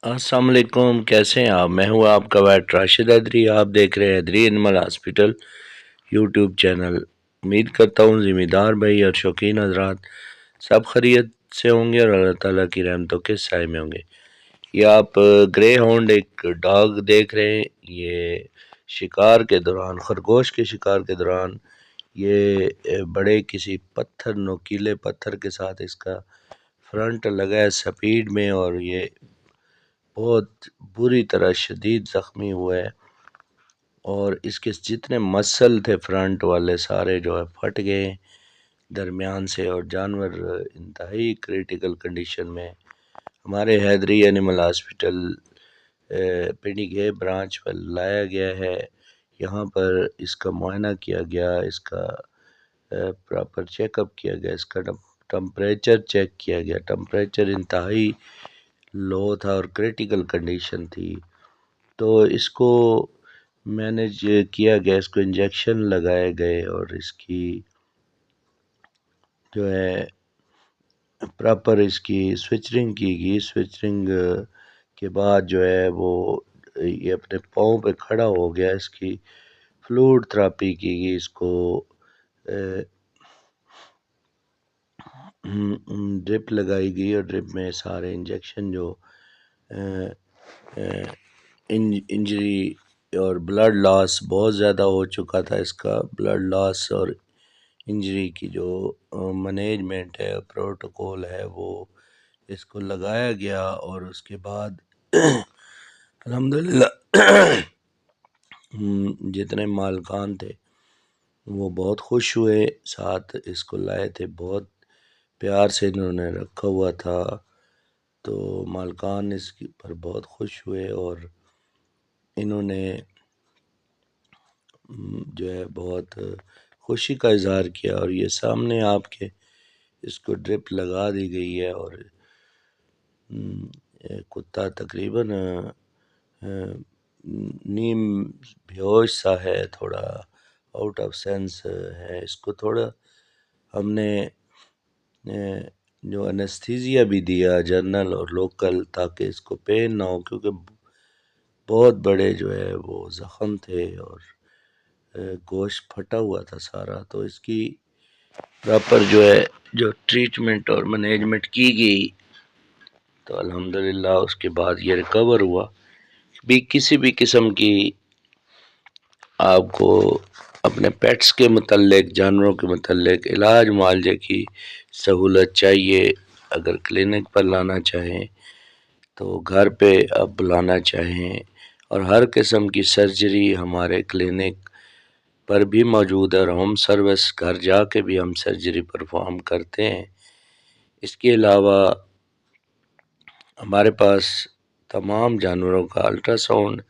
السلام علیکم، کیسے ہیں آپ؟ میں ہوں آپ کا ویٹ راشد حیدری۔ آپ دیکھ رہے ہیں حیدری اینیمل ہاسپٹل یوٹیوب چینل۔ امید کرتا ہوں ذمہ دار بھائی اور شوقین حضرات سب خیریت سے ہوں گے اور اللہ تعالیٰ کی رحمتوں کے سائے میں ہوں گے۔ یہ آپ گرے ہاؤنڈ ایک ڈاگ دیکھ رہے ہیں۔ یہ شکار کے دوران، خرگوش کے شکار کے دوران یہ بڑے کسی پتھر، نوکیلے پتھر کے ساتھ اس کا فرنٹ لگا ہے سپیڈ میں، اور یہ بہت بری طرح شدید زخمی ہوا ہے، اور اس کے جتنے مسل تھے فرنٹ والے سارے جو ہے پھٹ گئے درمیان سے، اور جانور انتہائی کریٹیکل کنڈیشن میں ہمارے حیدری اینیمل ہاسپٹل پنڈی گئے برانچ پر لایا گیا ہے۔ یہاں پر اس کا معائنہ کیا گیا، اس کا پراپر چیک اپ کیا گیا، اس کا ٹمپریچر چیک کیا گیا۔ ٹمپریچر انتہائی لو تھا اور کریٹیکل کنڈیشن تھی، تو اس کو مینج کیا گیا، اس کو انجیکشن لگائے گئے، اور اس کی جو ہے پراپر اس کی سوئچرنگ کی گئی۔ سوئچرنگ کے بعد جو ہے وہ یہ اپنے پاؤں پہ کھڑا ہو گیا، اس کی فلوڈ تھراپی کی گئی، اس کو ڈرپ لگائی گئی، اور ڈرپ میں سارے انجیکشن جو انجری اور بلڈ لاس بہت زیادہ ہو چکا تھا، اس کا بلڈ لاس اور انجری کی جو مینجمنٹ ہے، پروٹوکول ہے، وہ اس کو لگایا گیا، اور اس کے بعد الحمدللہ جتنے مالکان تھے وہ بہت خوش ہوئے، ساتھ اس کو لائے تھے، بہت پیار سے انہوں نے رکھا ہوا تھا، تو مالکان اس پر بہت خوش ہوئے، اور انہوں نے جو ہے بہت خوشی کا اظہار کیا، اور یہ سامنے آپ کے اس کو ڈرپ لگا دی گئی ہے، اور کتا تقریباً نیم بیہوش سا ہے، تھوڑا آؤٹ آف سینس ہے، اس کو تھوڑا ہم نے جو انستھیزیا بھی دیا جنرل اور لوکل، تاکہ اس کو پین نہ ہو، کیونکہ بہت بڑے جو ہے وہ زخم تھے، اور گوشت پھٹا ہوا تھا سارا، تو اس کی پراپر جو ہے جو ٹریٹمنٹ اور مینجمنٹ کی گئی، تو الحمدللہ اس کے بعد یہ ریکور ہوا۔ بھی کسی بھی قسم کی آپ کو اپنے پیٹس کے متعلق، جانوروں کے متعلق علاج معالجے کی سہولت چاہیے، اگر کلینک پر لانا چاہیں تو گھر پہ آپ بلانا چاہیں، اور ہر قسم کی سرجری ہمارے کلینک پر بھی موجود ہے، اور ہوم سروس گھر جا کے بھی ہم سرجری پرفارم کرتے ہیں۔ اس کے علاوہ ہمارے پاس تمام جانوروں کا الٹرا ساؤنڈ،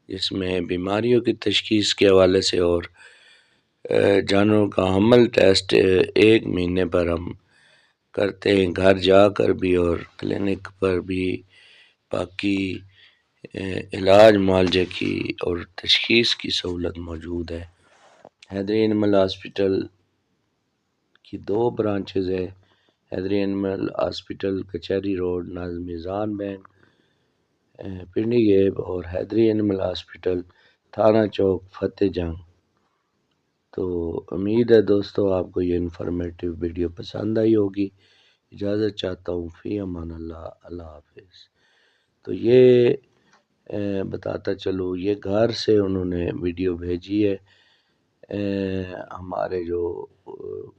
جس میں بیماریوں کی تشخیص کے حوالے سے، اور جانوروں کا حمل ٹیسٹ 1 مہینے پر ہم کرتے ہیں، گھر جا کر بھی اور کلینک پر بھی، باقی علاج معالجے کی اور تشخیص کی سہولت موجود ہے۔ حیدری اینیمل ہاسپٹل کی 2 برانچز ہے، حیدری اینیمل ہاسپٹل کچہری روڈ نازم میزان بینک پنڈی گیب، اور حیدری اینیمل ہاسپٹل تھانہ چوک فتح جنگ۔ تو امید ہے دوستو آپ کو یہ انفارمیٹیو ویڈیو پسند آئی ہوگی۔ اجازت چاہتا ہوں، فی امان اللہ، اللہ حافظ۔ تو یہ بتاتا چلوں، یہ گھر سے انہوں نے ویڈیو بھیجی ہے، ہمارے جو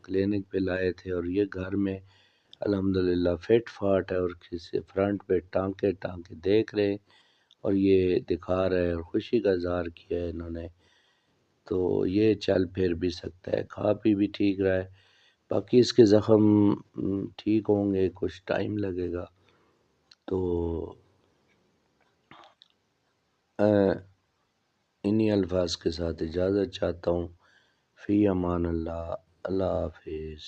کلینک پہ لائے تھے، اور یہ گھر میں الحمدللہ فٹ فاٹ ہے، اور کسی فرنٹ پہ ٹانکے دیکھ رہے، اور یہ دکھا رہے، اور خوشی کا اظہار کیا ہے انہوں نے، تو یہ چل پھر بھی سکتا ہے، کھا پی بھی ٹھیک رہا ہے، باقی اس کے زخم ٹھیک ہوں گے، کچھ ٹائم لگے گا، تو انہی الفاظ کے ساتھ اجازت چاہتا ہوں، فی امان اللہ، اللہ حافظ۔